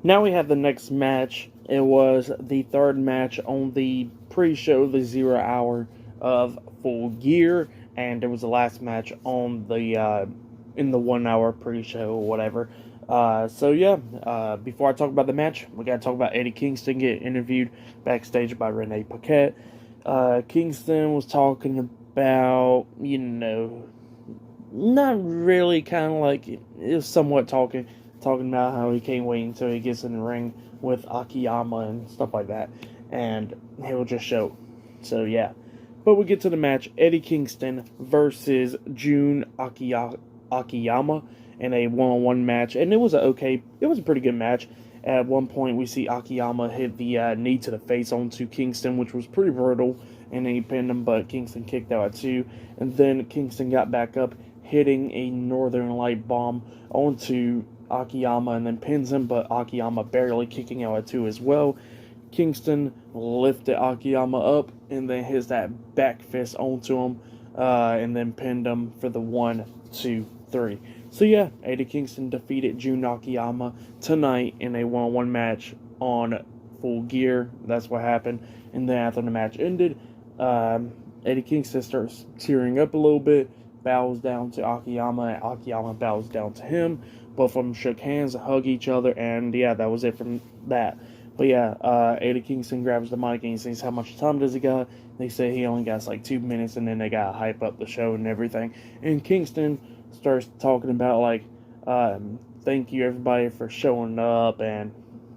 Now we have the next match. It was the third match on the pre-show, the 0 hour of Full Gear, and it was the last match on the in the 1 hour pre-show or whatever. Before I talk about the match, we gotta talk about Eddie Kingston getting interviewed backstage by Renee Paquette. Kingston was talking about, not really, kind of like it was somewhat talking about how he can't wait until he gets in the ring with Akiyama and stuff like that, and he'll just show. So yeah, but we get to the match: Eddie Kingston versus Jun Akiyama in a one-on-one match, and it was a pretty good match. At one point, we see Akiyama hit the knee to the face onto Kingston, which was pretty brutal, and then he pinned him, but Kingston kicked out at two, and then Kingston got back up, hitting a Northern Light bomb onto Akiyama and then pins him, but Akiyama barely kicking out at two as well. Kingston lifted Akiyama up and then hits that back fist onto him and then pinned him for the 1, 2, 3. So yeah, Eddie Kingston defeated Jun Akiyama tonight in a one-on-one match on Full Gear. That's what happened. And then after the match ended, Eddie Kingston starts tearing up a little bit, bows down to Akiyama, and Akiyama bows down to him. Both of them shook hands, hug each other, and yeah, that was it from that. But yeah, Eddie Kingston grabs the mic and he says, how much time does he got? They say he only got like 2 minutes, and then they got to hype up the show and everything. And Kingston starts talking about thank you everybody for showing up, and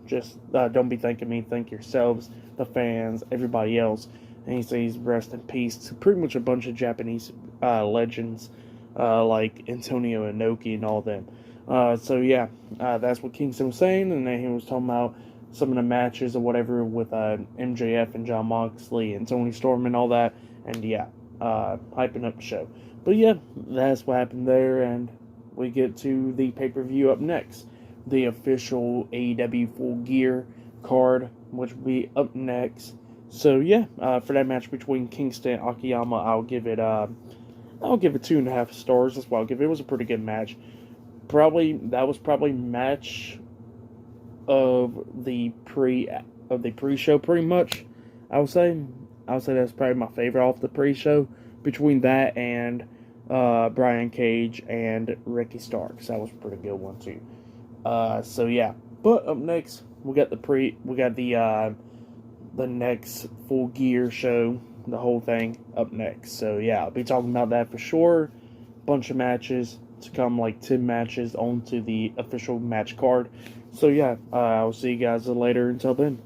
just don't be thanking me, thank yourselves, the fans, everybody else. And he says rest in peace to pretty much a bunch of Japanese legends like Antonio Inoki and all them. That's what Kingston was saying, and then he was talking about some of the matches or whatever with MJF and John Moxley and Tony Storm and all that, and hyping up the show. But yeah, that's what happened there, and we get to the pay-per-view up next. The official AEW Full Gear card, which will be up next. So yeah, for that match between Kingston and Akiyama, I'll give it 2.5 stars. That's what I'll give it. It was a pretty good match. That was probably match of the pre-show pretty much. I would say that's probably my favorite off the pre-show, between that and Brian Cage and Ricky Starks. That was a pretty good one too. But up next we got the next Full Gear show, the whole thing up next. So yeah, I'll be talking about that for sure. Bunch of matches to come, like 10 matches onto the official match card. So yeah, I'll see you guys later. Until then.